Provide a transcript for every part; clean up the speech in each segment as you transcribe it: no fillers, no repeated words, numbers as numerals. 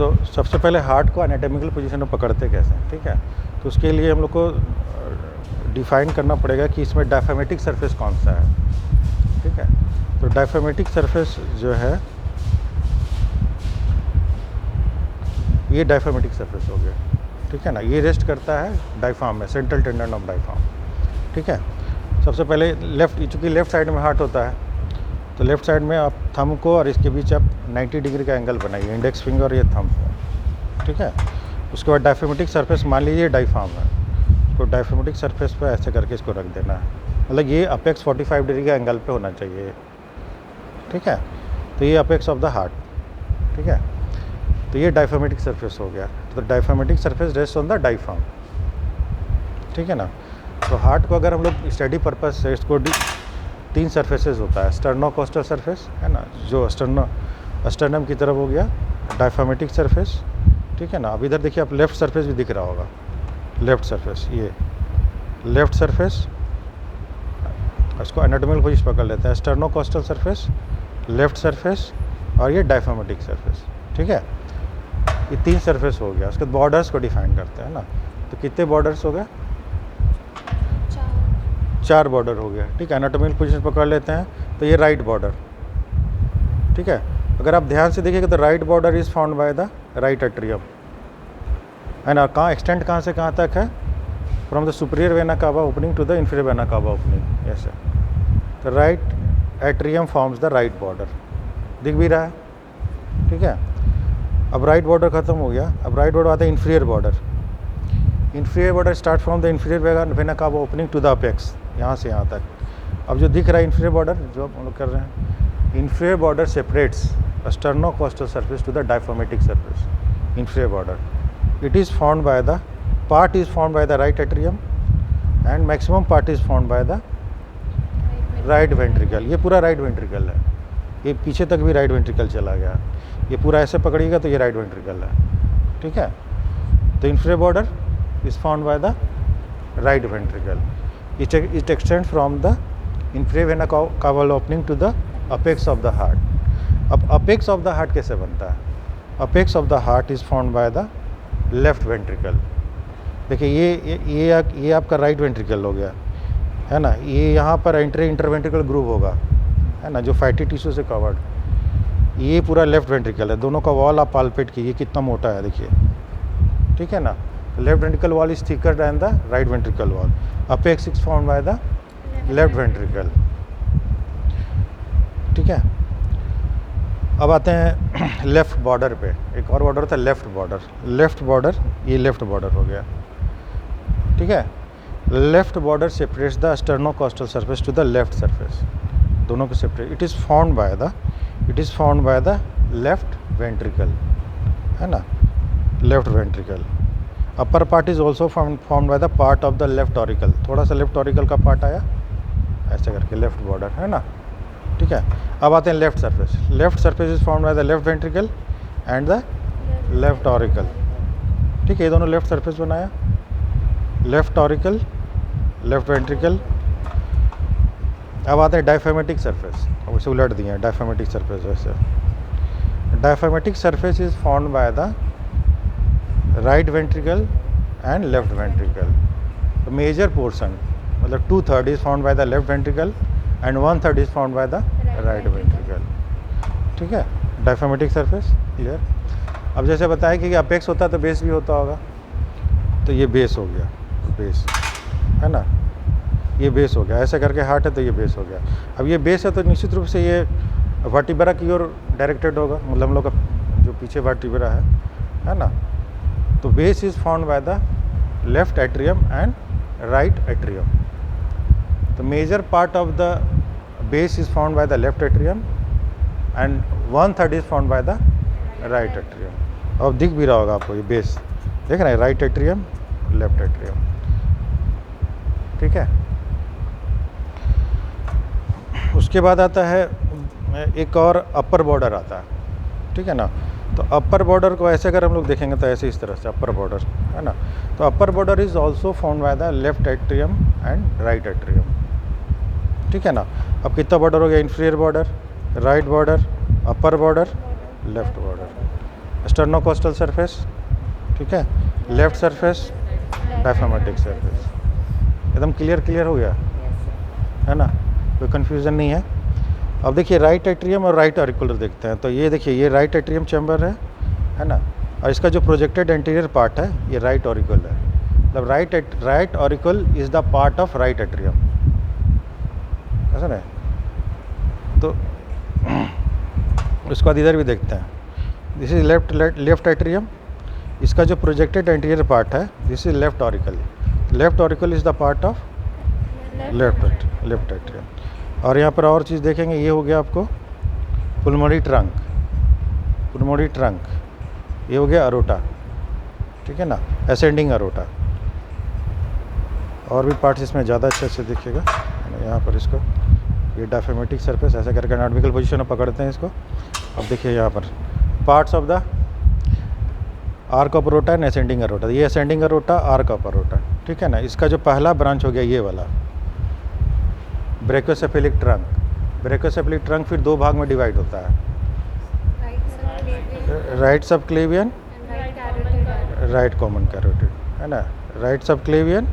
तो सबसे पहले हार्ट को एनाटॉमिकल पोजीशन में पकड़ते कैसे हैं, ठीक है। तो उसके लिए हम लोग को डिफाइन करना पड़ेगा कि इसमें डायफ्रामेटिक सरफेस कौन सा है, ठीक है। तो डायफ्रामेटिक सरफेस जो है ये डायफ्रामेटिक सरफेस हो गया, ठीक है ना। ये रेस्ट करता है डायफ्राम में, सेंट्रल टेंडन ऑफ डायफ्राम, ठीक है। सबसे पहले लेफ्ट, चूँकि लेफ्ट साइड में हार्ट होता है तो लेफ्ट साइड में आप थंब को और इसके बीच आप 90 डिग्री का एंगल बनाइए, इंडेक्स फिंगर और ये थंब को, ठीक है। उसके बाद डायफ्रामेटिक सरफेस मान लीजिए डायफ्राम है, तो डायफ्रामेटिक सरफेस पे ऐसे करके इसको रख देना है, मतलब ये अपेक्स 45 डिग्री का एंगल पे होना चाहिए, ठीक है। तो ये अपेक्स ऑफ द हार्ट, ठीक है। तो ये डायफ्रामेटिक सरफेस हो गया। तो diaphragmatic surface rest on the diaphragm, ठीक है ना। तो हार्ट को अगर हम लोग स्टडी पर्पज से इसको 3 सरफेसेस होता है, स्टर्नोकोस्टल सरफेस है ना, जो स्टर्नम की तरफ हो गया, डायफ्रामेटिक सरफेस, ठीक है ना। अब इधर देखिए आप लेफ्ट सरफेस भी दिख रहा होगा, लेफ्ट सरफेस, ये लेफ्ट सरफेस, इसको एनाटॉमिकल पोजीशन पकड़ लेते हैं, स्टर्नोकोस्टल सरफेस, लेफ्ट सरफेस और ये डायफ्रामेटिक सरफेस, ठीक है। ये 3 सरफेस हो गया। उसके बाद बॉर्डर्स को डिफाइन करते हैं ना। तो कितने बॉर्डर्स हो गए? 4 बॉर्डर हो गया, ठीक है। एनाटॉमिकल पोजीशन पकड़ लेते हैं तो ये राइट बॉर्डर, ठीक है। अगर आप ध्यान से देखिएगा तो right border is found by the right atrium, है ना। कहाँ एक्सटेंड कहाँ से कहाँ तक है? From the superior vena cava opening to the inferior vena cava opening, ऐसे। तो right atrium forms the right border, दिख भी रहा है, ठीक है। अब राइट बॉर्डर खत्म हो गया, अब राइट बॉर्डर आता है inferior border. Inferior border start from the inferior vena cava opening to the apex, यहाँ से यहाँ तक। अब जो दिख रहा है इंफीरियर बॉर्डर, जो हम लोग कर रहे हैं, inferior border separates sternocostal surface to the diaphragmatic surface, inferior border. It is found by the part is found by the right atrium and maximum part is found by the right ventricle. ये पूरा right ventricle है, ये पीछे तक भी right ventricle चला गया, ये पूरा ऐसे पकड़िएगा तो ये राइट वेंट्रिकल है, ठीक है। तो inferior border is found by the right ventricle. It extends from the inferior vena caval opening to the apex of the heart. अब apex of the heart कैसे बनता है? Apex of the heart is found by the left ventricle. देखिए ये आपका right ventricle हो गया, है ना। ये यहाँ पर इंटरवेंट्रिकल ग्रूव होगा, है ना, जो फैटी टिश्यू से कवर्ड। ये पूरा लेफ्ट वेंट्रिकल है, दोनों का वॉल आप पाल्पेट कीजिए कितना मोटा है, देखिए, ठीक है ना। Left ventricle wall is thicker than the right ventricle wall. Apex is found by the left ventricle, ठीक है। अब आते हैं लेफ्ट बॉर्डर पे। एक और बॉर्डर था लेफ्ट बॉर्डर, लेफ्ट बॉर्डर, ये लेफ्ट बॉर्डर हो गया, ठीक है। Left border separates the sternocostal surface to the left surface, दोनों को separate. It is found by the left ventricle, है ना, left ventricle. Upper part is also formed by the part of the left auricle, थोड़ा सा left auricle का part आया ऐसे करके, लेफ्ट बॉर्डर, है ना, ठीक है। अब आते हैं left surface. Left surface is formed by the left ventricle and the left auricle, ठीक है। ये दोनों लेफ्ट सरफेस बनाया, लेफ्ट ऑरिकल, लेफ्ट वेंट्रिकल। अब आते हैं डायफ्रामेटिक सरफेस, अब उसे उलट दिए हैं, डायफ्रामेटिक सरफेस वैसे। Diaphragmatic surface is formed by the right ventricle and left ventricle. The major portion, मतलब 2/3 is found by the left ventricle and 1/3 is found by the right ventricle, ठीक है। Diaphragmatic surface clear. अब जैसे बताया कि apex होता है तो बेस भी होता होगा, तो ये बेस हो गया, बेस, है ना, ये बेस हो गया। ऐसे करके हार्ट है तो ये बेस हो गया। अब ये बेस है तो निश्चित रूप से ये वर्टिब्रा की ओर डायरेक्टेड होगा, मतलब हम लोग का जो पीछे वर्टिब्रा है ना। तो base is found by the left atrium and right atrium. तो major part of the base is found by the left atrium and 1/3 is found by the right atrium. अब दिख भी रहा होगा आपको ये बेस, देख रहे हैं, राइट एट्रियम, लेफ्ट एट्रियम, ठीक है। उसके बाद आता है एक और अपर बॉर्डर आता है, ठीक है ना। तो अपर बॉर्डर को ऐसे अगर हम लोग देखेंगे तो ऐसे इस तरह से अपर बॉर्डर, है ना। तो upper border is also found by the left atrium and right atrium, ठीक है ना। अब कितना बॉर्डर हो गया? Inferior border, right border, upper border, left border, sternocostal surface, ठीक है, लेफ्ट सरफेस डायफ्रामेटिक सरफेस। एकदम क्लियर हो गया है ना, कोई कन्फ्यूज़न नहीं है। अब देखिए राइट एट्रियम और राइट ऑरिकुलर देखते हैं। तो ये देखिए ये राइट एट्रियम चैम्बर है ना, और इसका जो प्रोजेक्टेड एंटीरियर पार्ट है ये राइट ऑरिकल है। मतलब right auricle is the part of right atrium, ऐसा ना। तो उसके बाद इधर भी देखते हैं, दिस इज लेफ्ट एट्रियम, इसका जो प्रोजेक्टेड एंटीरियर पार्ट है this is left auricle. Left auricle is the part of left atrium. और यहाँ पर और चीज़ देखेंगे, ये हो गया आपको पुल्मोनरी ट्रंक, ये हो गया अरोटा, ठीक है ना, असेंडिंग अरोटा। और भी पार्ट्स इसमें ज़्यादा अच्छे से देखिएगा यहाँ पर। इसको ये डायफ्रामेटिक सरफेस ऐसा करके एनाटॉमिकल पोजीशन में पकड़ते हैं इसको। अब देखिए यहाँ पर parts of the arch of aorta and ascending aorta. ये ascending aorta, arch of aorta, ठीक है ना। इसका जो पहला ब्रांच हो गया ये वाला ब्रैकियोसेफेलिक ट्रंक फिर दो भाग में डिवाइड होता है, राइट सब क्लेवियन, राइट कॉमन कैरोटिड, है ना, राइट सब क्लेवियन,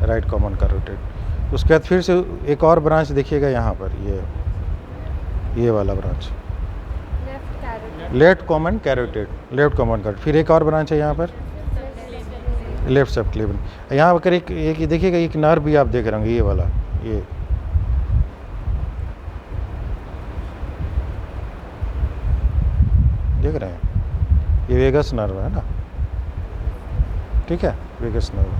राइट कॉमन कैरोटिड। उसके बाद फिर से एक और ब्रांच देखिएगा यहाँ पर, ये वाला ब्रांच लेफ्ट कॉमन कैरोटिड। फिर एक और ब्रांच है यहाँ पर लेफ्ट सब क्लेवियन। यहाँ पर एक देखिएगा एक नर्व भी आप देख रहे होंगे, ये वाला, ये देख रहे हैं, ये वेगस नर्व है ना, ठीक है, वेगस नर्व।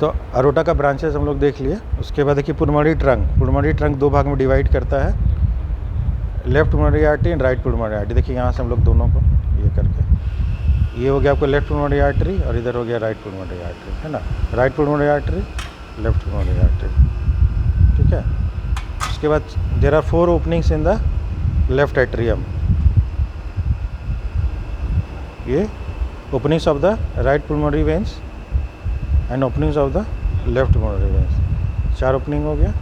तो अरोटा का ब्रांचेस हम लोग देख लिए। उसके बाद देखिए पुल्मोनरी ट्रंक दो भाग में डिवाइड करता है, left pulmonary artery and right pulmonary artery. देखिए यहाँ से हम लोग दोनों को ये करके, ये हो गया आपको लेफ्ट पुल्मोनरी आर्टरी और इधर हो गया राइट पुल्मोनरी आर्टरी, है ना, right pulmonary artery, left pulmonary artery, ठीक है। उसके बाद there are 4 openings in the left atrium. ये openings of the right pulmonary veins and openings of the left pulmonary veins, 4 opening हो गया,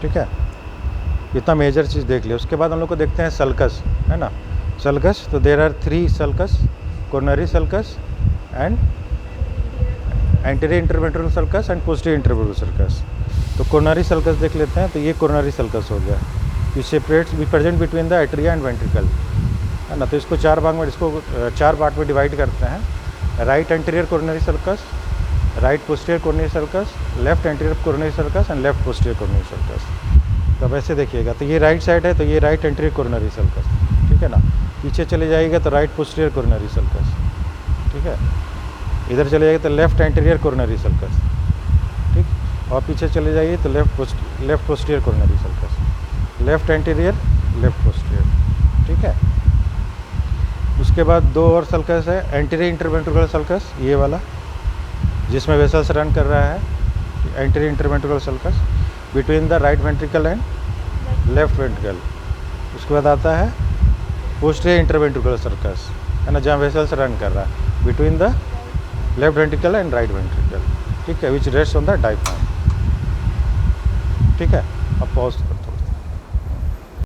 ठीक है। इतना मेजर चीज़ देख लिया। उसके बाद हम लोग को देखते हैं सल्कस, है ना, सल्कस। तो there are 3 sulcus, coronary sulcus and anterior interventricular sulcus and posterior interventricular sulcus. तो कोरोनरी सल्कस देख लेते हैं। तो ये कोरोनरी सल्कस हो गया, ये separates be present between the atria and ventricle, है ना। तो इसको 4 भाग में, इसको 4 पार्ट में डिवाइड करते हैं, right anterior coronary sulcus, right posterior coronary sulcus, left anterior coronary sulcus and left posterior coronary sulcus. तो अब ऐसे देखिएगा, तो ये राइट साइड है, तो ये राइट एंटीरियर कोरोनरी सल्कस, ठीक है ना। पीछे चले जाइएगा तो राइट पोस्टीरियर कोरोनरी सल्कस, ठीक है। इधर चले जाइए तो लेफ्ट एंटीरियर कोरोनरी सल्कस, ठीक। और पीछे चले जाइए तो left posterior coronary sulcus, left anterior, left posterior, ठीक है। उसके बाद 2 और सल्कस है, एंटीरियर इंटरवेंट्रिकुलर सल्कस, ये वाला जिसमें वेसल्स रन कर रहा है, anterior interventricular sulcus between the right ventricle and left ventricle. उसके बाद आता है पोस्टीरियर इंटरवेंट्रिकुलर सल्कस, है ना, जहाँ वेसल्स रन कर रहा है between the left ventricle and right ventricle, ठीक है, विच रेस्ट ऑन द डायफ्राम, ठीक है। अब पॉज